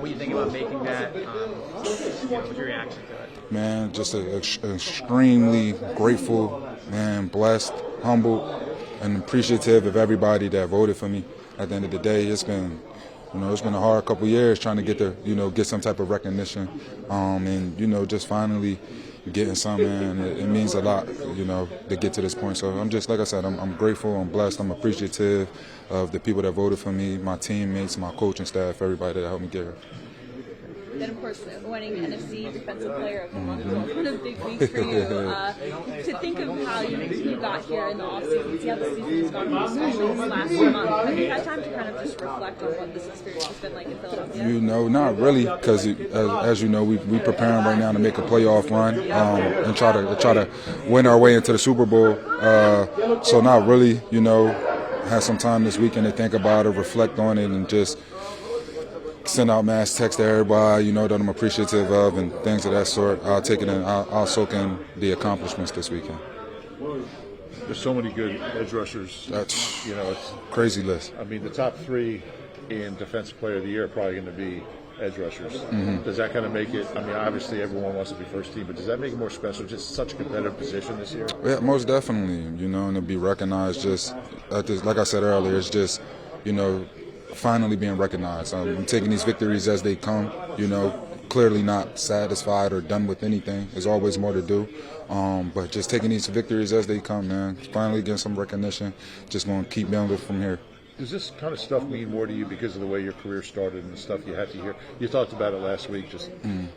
what do you think about making that? What's your reaction to it? Man, just extremely grateful, man, blessed, humbled, and appreciative of everybody that voted for me. At the end of the day, it's been a hard couple years trying to get some type of recognition, and just finally getting some, man. It means a lot, to get to this point. So I'm just, like I said, I'm grateful, I'm blessed, I'm appreciative of the people that voted for me, my teammates, my coaching staff, everybody that helped me get here. Then, of course, winning NFC Defensive Player of the Month was one of the big weeks for you. To think of how you got here in the offseason, see how the season has gone for you, especially this last month. Have you had time to kind of just reflect on what this experience has been like in Philadelphia? Not really, because as you know, we preparing right now to make a playoff run and try to win our way into the Super Bowl. So not really, had some time this weekend to think about it, reflect on it, and just send out mass text to everybody, that I'm appreciative of and things of that sort. I'll take it in. I'll soak in the accomplishments this weekend. There's so many good edge rushers. That's it's crazy list. I mean, the top 3 in Defensive Player of the Year are probably going to be edge rushers. Mm-hmm. Does that kind of make it? I mean, obviously everyone wants to be first team, but does that make it more special? Just such a competitive position this year. Yeah, most definitely. And to be recognized, just like I said earlier, it's just finally being recognized. I'm taking these victories as they come, clearly not satisfied or done with anything. There's always more to do. But just taking these victories as they come, man. Finally getting some recognition. Just going to keep building from here. Does this kind of stuff mean more to you because of the way your career started and the stuff you had to hear? You talked about it last week, just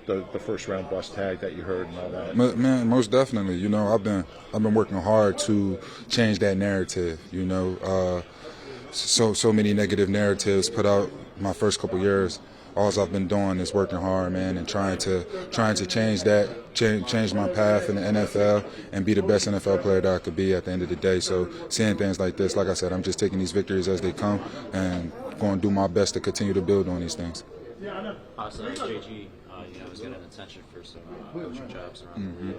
the first round bust tag that you heard and all that. Man, most definitely. I've been working hard to change that narrative. So many negative narratives put out my first couple years. All I've been doing is working hard, man, and trying to change that, change my path in the NFL and be the best NFL player that I could be at the end of the day. So seeing things like this, like I said, I'm just taking these victories as they come and going to do my best to continue to build on these things. So JG, was getting attention for some coaching jobs around the league.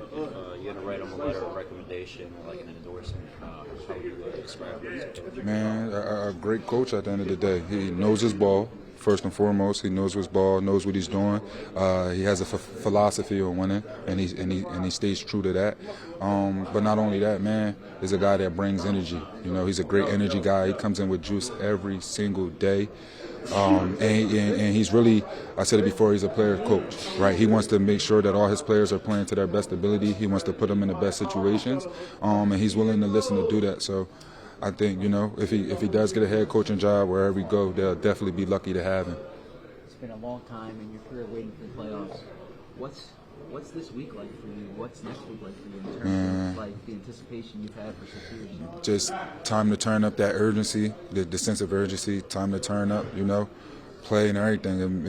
If you had to write him a letter of recommendation or like an endorsement, how would you describe it? Man, a great coach at the end of the day. He knows his ball. First and foremost, he knows his ball, knows what he's doing. He has a philosophy on winning, and he stays true to that. But not only that, man, is a guy that brings energy. He's a great energy guy. He comes in with juice every single day. And he's really, I said it before, he's a player coach, right? He wants to make sure that all his players are playing to their best ability. He wants to put them in the best situations, and he's willing to listen to do that. So I think, if he does get a head coaching job wherever we go, they'll definitely be lucky to have him. It's been a long time in your career waiting for the playoffs. What's this week like for you? What's next week like for you in terms of the anticipation you've had for 6 years? Just time to turn up that urgency, the sense of urgency, time to turn up, play and everything.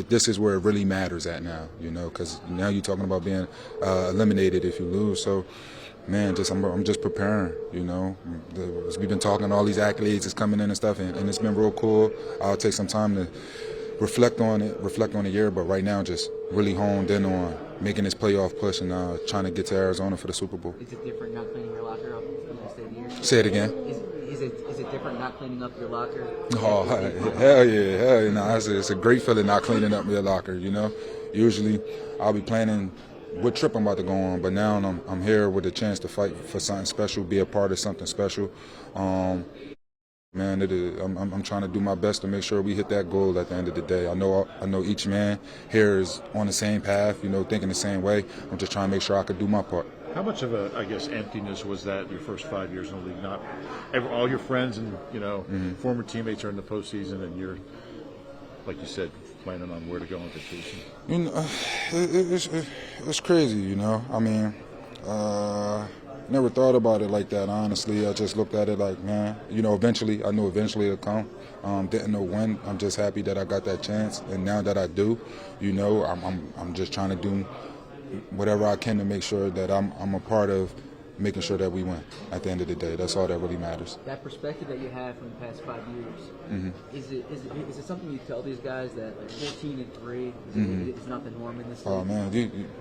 This is where it really matters at now, because now you're talking about being eliminated if you lose. So, man, I'm just preparing, We've been talking, all these accolades is coming in and stuff, and it's been real cool. I'll take some time to reflect on the year, but right now just really honed in on making this playoff push and trying to get to Arizona for the Super Bowl. Is it different not cleaning your locker up for the state of the year? Say it again. Is it different not cleaning up your locker? Oh, hell yeah. No, it's a great feeling not cleaning up your locker, Usually I'll be planning what trip I'm about to go on, but now I'm here with a chance to fight for something special, be a part of something special. Man, I'm trying to do my best to make sure we hit that goal at the end of the day. I know each man here is on the same path, thinking the same way. I'm just trying to make sure I could do my part. How much of a, emptiness was that your first 5 years in the league? Not all your friends and former teammates are in the postseason, and you're, like you said, planning on where to go on vacation. It's crazy, I mean, never thought about it like that, honestly. I just looked at it like, man, eventually, I knew eventually it'll come. Didn't know when. I'm just happy that I got that chance, and now that I do, I'm just trying to do whatever I can to make sure that I'm a part of making sure that we win at the end of the day. That's all that really matters. That perspective that you have from the past 5 years, is it something you tell these guys that 14-3 is not the norm in this league? Oh man,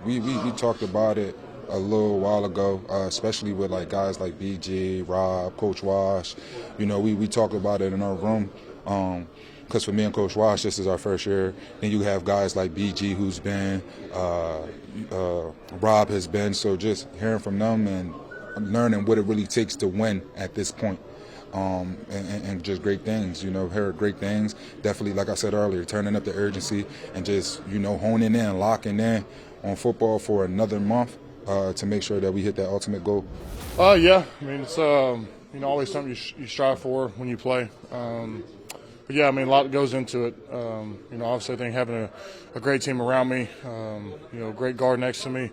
we talked about it a little while ago, especially with guys like BG, Rob, Coach Wash. We talked about it in our room. because for me and Coach Wash, this is our first year. Then you have guys like BG who's been, Rob has been. So just hearing from them and learning what it really takes to win at this point. And just great things, heard great things. Definitely, like I said earlier, turning up the urgency and just, honing in, locking in on football for another month to make sure that we hit that ultimate goal. Yeah, I mean, it's, always something you strive for when you play. But yeah, I mean, a lot goes into it. Obviously I think having a great team around me, great guard next to me,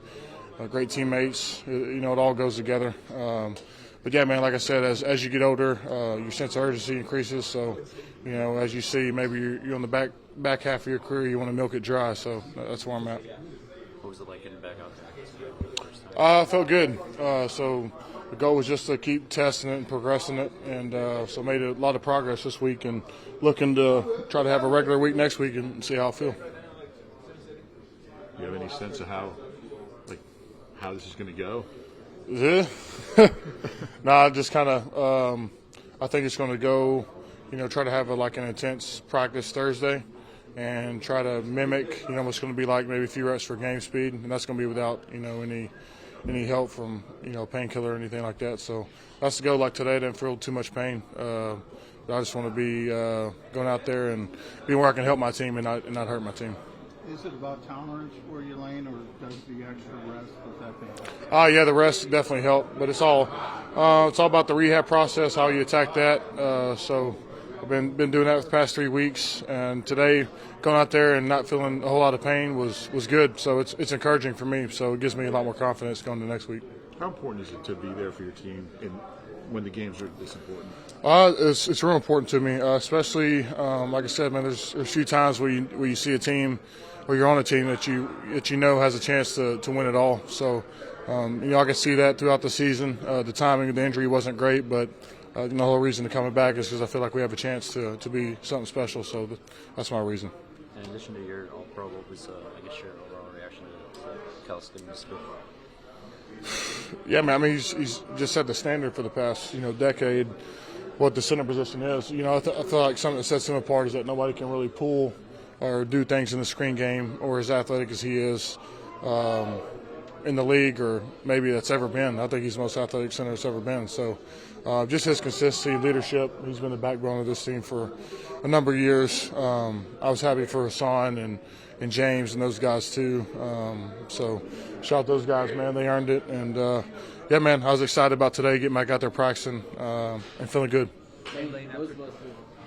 great teammates, it all goes together. But yeah, man, like I said, as you get older, your sense of urgency increases. So, as you see, maybe you're on the back half of your career, you want to milk it dry. So that's where I'm at. What was it like getting back out there? I felt good. So the goal was just to keep testing it and progressing it, and so made a lot of progress this week, and looking to try to have a regular week next week and see how I feel. Do you have any sense of how this is going to go? Yeah. No, just kind of. I think it's going to go. Try to have an intense practice Thursday, and try to mimic. What's going to be like maybe a few reps for game speed, and that's going to be without any help from painkiller or anything like that. So that's the goal. Like today, I didn't feel too much pain. But I just want to be going out there and be where I can help my team and not hurt my team. Is it about tolerance for you, Lane, or does the extra rest, does that help? Yeah, the rest definitely helped, but it's all about the rehab process, how you attack that. So I've been doing that for the past 3 weeks, and today going out there and not feeling a whole lot of pain was good. So it's encouraging for me. So it gives me a lot more confidence going to next week. How important is it to be there for your team when the games are this important? It's real important to me, especially like I said, man. There's a few times where you see a team, or you're on a team that you know has a chance to win it all. So I can see that throughout the season. The timing of the injury wasn't great, but the whole reason to coming back is because I feel like we have a chance to be something special. So that's my reason. In addition to your All-Pro, what was your overall reaction to Kels getting this good? Yeah, man. I mean, he's just set the standard for the past decade. What the center position is. I feel like something that sets him apart is that nobody can really pull or do things in the screen game or as athletic as he is in the league, or maybe that's ever been. I think he's the most athletic center that's ever been. So just his consistency, leadership, he's been the backbone of this team for a number of years. I was happy for Haason and James and those guys too. So shout out those guys, man. They earned it. And, yeah, man, I was excited about today, getting back out there practicing and feeling good. Lane, those of us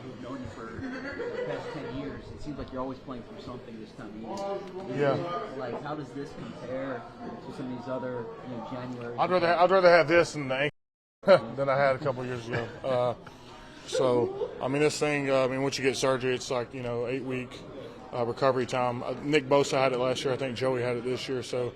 who've known you for the past 10 years, it seems like you're always playing for something this time of year. Yeah. How does this compare to some of these other January? I'd rather have this than the ankle than I had a couple years ago. So, I mean, this thing, once you get surgery, it's like, 8-week recovery time. Nick Bosa had it last year. I think Joey had it this year. So,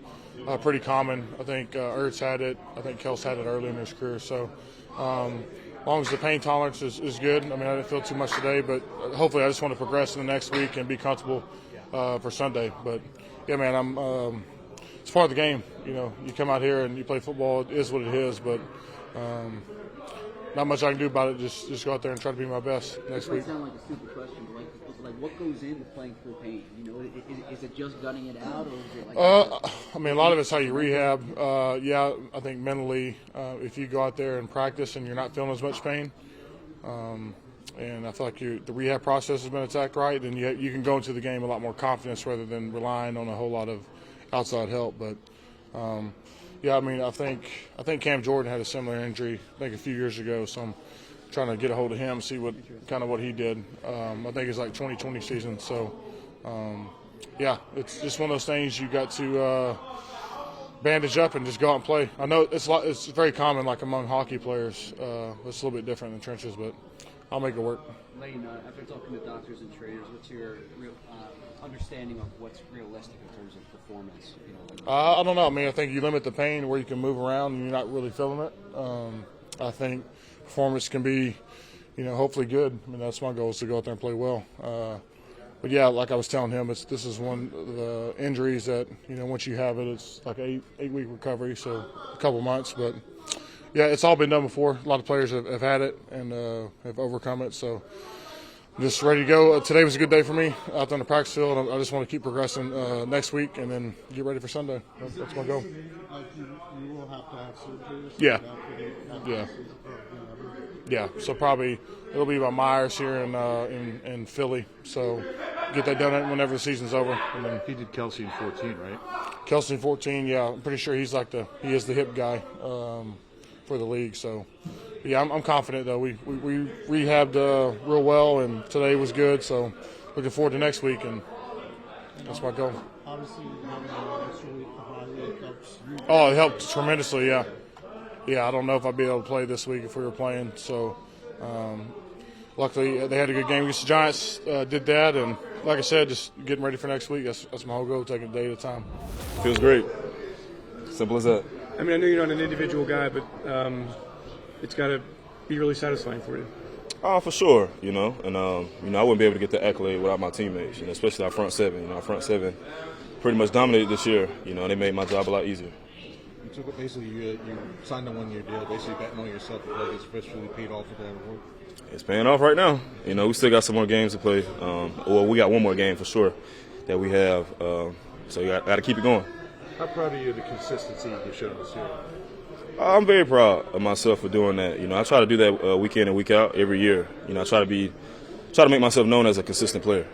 pretty common. I think Ertz had it. I think Kels had it early in his career. So, as long as the pain tolerance is good. I mean, I didn't feel too much today, but hopefully I just want to progress in the next week and be comfortable for Sunday. But, yeah, man, it's part of the game. You come out here and you play football. It is what it is, but not much I can do about it. Just go out there and try to be my best next week. It might sound like a stupid question, but what goes into playing through pain? Is it just gutting it out, or is it like? A lot of it's how you rehab. Yeah, I think mentally, if you go out there and practice and you're not feeling as much pain, and I feel like the rehab process has been attacked right, then you can go into the game a lot more confidence rather than relying on a whole lot of outside help. But yeah, I think Cam Jordan had a similar injury, I think a few years ago. So I'm trying to get a hold of him, see what he did. I think it's like 2020 season. So yeah, it's just one of those things you got to bandage up and just go out and play. I know it's very common, like among hockey players. It's a little bit different in trenches, but I'll make it work. Lane, after talking to doctors and trainers, what's your real understanding of what's realistic in terms of performance? I don't know. I think you limit the pain where you can move around and you're not really feeling it. I think performance can be, hopefully good. That's my goal, is to go out there and play well. But yeah, like I was telling him, this is one of the injuries that, once you have it, it's like an 8-week recovery, so a couple months. But yeah, it's all been done before. A lot of players have had it and have overcome it. So Just ready to go. Today was a good day for me out on the practice field. I just want to keep progressing next week and then get ready for Sunday. That's my goal. You will have to have surgery. Yeah. Yeah. So probably it'll be by Myers here in Philly. So get that done whenever the season's over. And then He did Kelsey in 14, right? Kelsey in 14. Yeah, I'm pretty sure he is the hip guy for the league. So. Yeah, I'm confident though. We rehabbed real well, and today was good. So, looking forward to next week, and that's my goal. Obviously, having an extra week, the high week helps. Oh, it helped tremendously. Yeah. I don't know if I'd be able to play this week if we were playing. So, luckily they had a good game against the Giants. Did that, and like I said, just getting ready for next week. That's my whole goal. Taking a day at a time. Feels great. Simple as that. I mean, I know you're not an individual guy, but it's got to be really satisfying for you. Oh, for sure, and I wouldn't be able to get the accolade without my teammates, especially our front seven. Our front seven pretty much dominated this year. They made my job a lot easier. You took it basically, you signed a 1-year deal, basically betting on yourself to play. It's officially paid off with that award. It's paying off right now. We still got some more games to play. We got one more game for sure that we have. So you got to keep it going. How proud are you of the consistency you showed this year? I'm very proud of myself for doing that. I try to do that week in and week out every year. I try to make myself known as a consistent player.